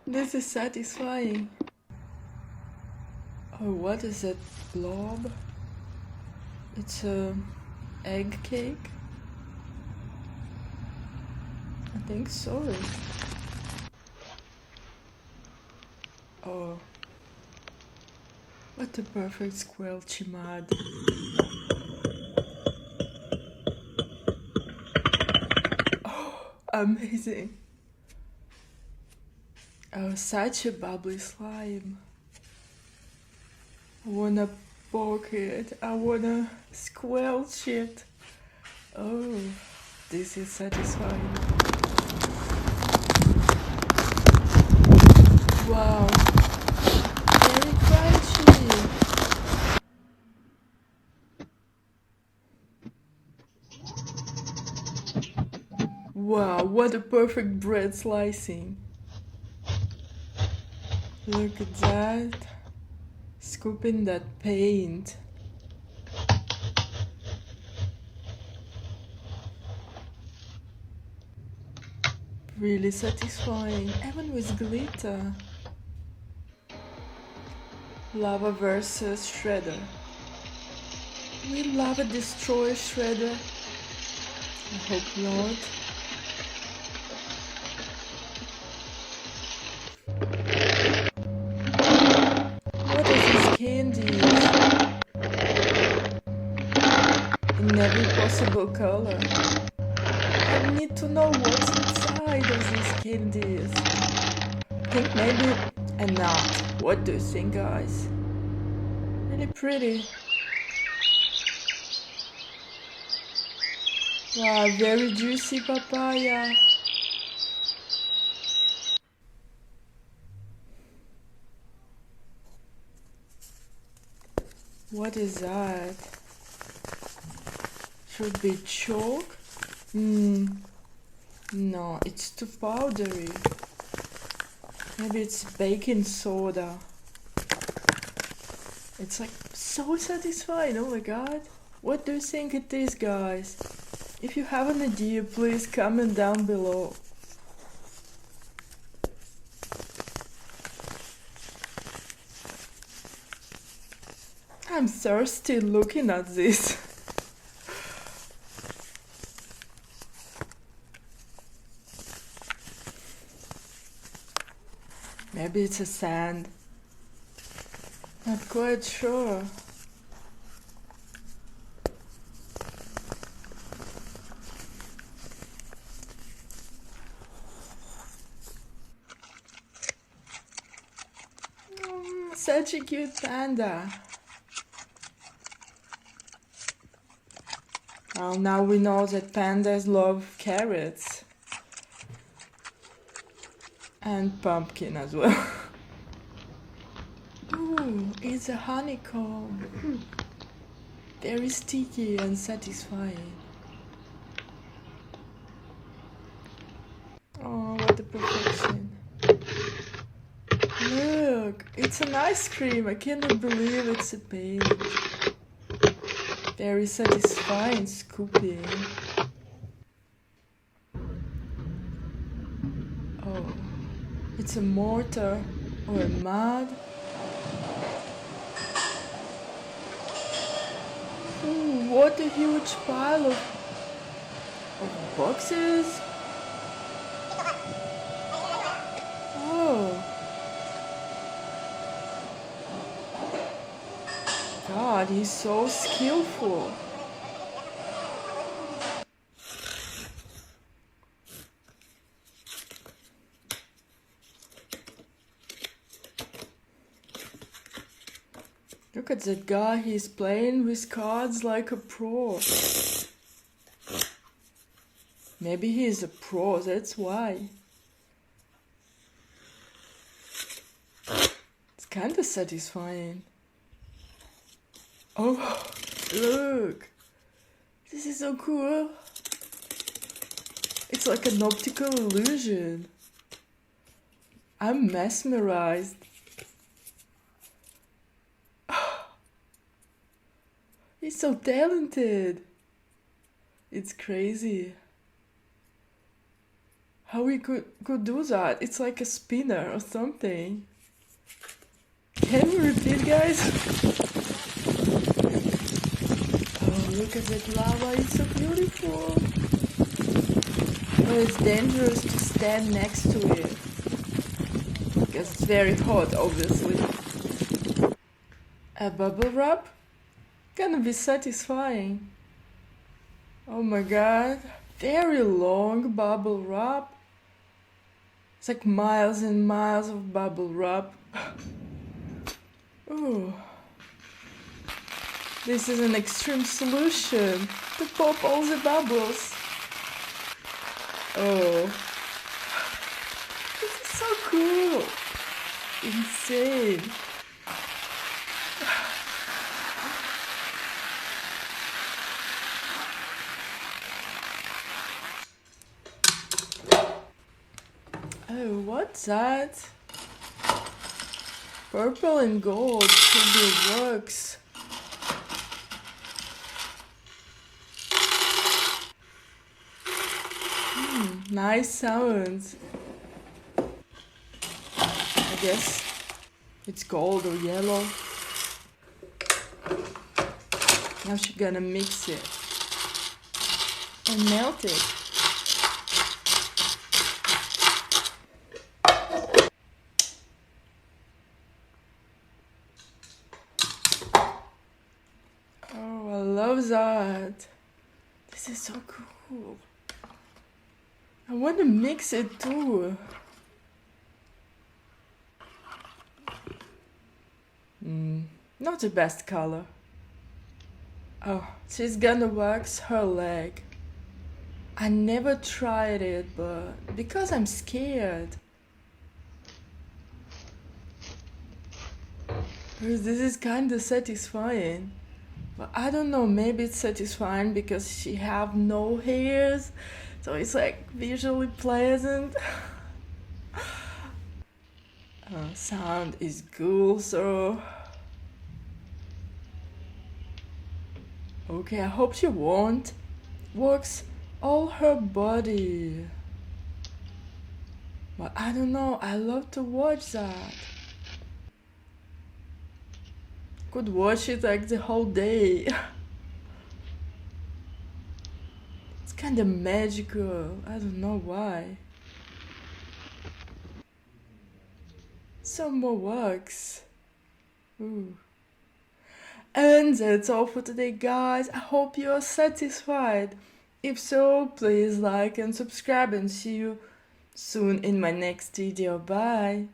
This is satisfying. Oh, what is that blob? It's a egg cake? I think so. Oh. What a perfect squelchy mud. Oh, amazing. Oh, such a bubbly slime. I wanna poke it. I wanna squelch it. Oh, this is satisfying. Wow, very crunchy. Wow, what a perfect bread slicing. Look at that. Scooping that paint. Really satisfying, even with glitter. Lava versus Shredder. Will lava destroy Shredder? I hope not. What are these candies? In every possible color. I need to know what's inside of these candies. Think maybe a nut. What do you think, guys? Really pretty. Wow, very juicy papaya. What is that? Should be chalk? No, it's too powdery. Maybe it's baking soda. It's like so satisfying, oh my god. What do you think it is, guys? If you have an idea, please comment down below. I'm thirsty looking at this. Maybe it's a sand. Not quite sure. Such a cute panda. Well, now we know that pandas love carrots. And pumpkin as well. Ooh, it's a honeycomb. Very sticky and satisfying. Oh, what a perfection. Look, it's an ice cream. I cannot believe it's a paint. Very satisfying scooping. Oh, it's a mortar or a mud. Ooh, what a huge pile of boxes. Oh. God, he's so skillful. Look at that guy, he's playing with cards like a pro. Maybe he's a pro, that's why. It's kinda satisfying. Oh, look! This is so cool! It's like an optical illusion. I'm mesmerized. He's so talented. It's crazy. how we could do that. It's like a spinner or something. Can we repeat, guys? Oh, look at that lava. It's so beautiful. Oh, it's dangerous to stand next to it. Because it's very hot, obviously. A bubble wrap? Gonna be satisfying. Oh my god. Very long bubble wrap. It's like miles and miles of bubble wrap. Ooh. This is an extreme solution to pop all the bubbles. Oh. This is so cool. Insane. Oh, what's that? Purple and gold should be works. Nice sounds. I guess it's gold or yellow. Now she's gonna mix it and melt it. Oh, I love that. This is so cool. I want to mix it too. Not the best color. Oh, she's gonna wax her leg. I never tried it, but because I'm scared. This is kinda satisfying. But I don't know, maybe it's satisfying because she have no hairs, so it's like visually pleasant. Sound is cool, so okay, I hope she won't wax all her body. But I don't know, I love to watch that. Could watch it like the whole day. It's kind of magical. I don't know why. Some more wax. Ooh. And that's all for today, guys. I hope you are satisfied. If so, please like and subscribe, and see you soon in my next video. Bye.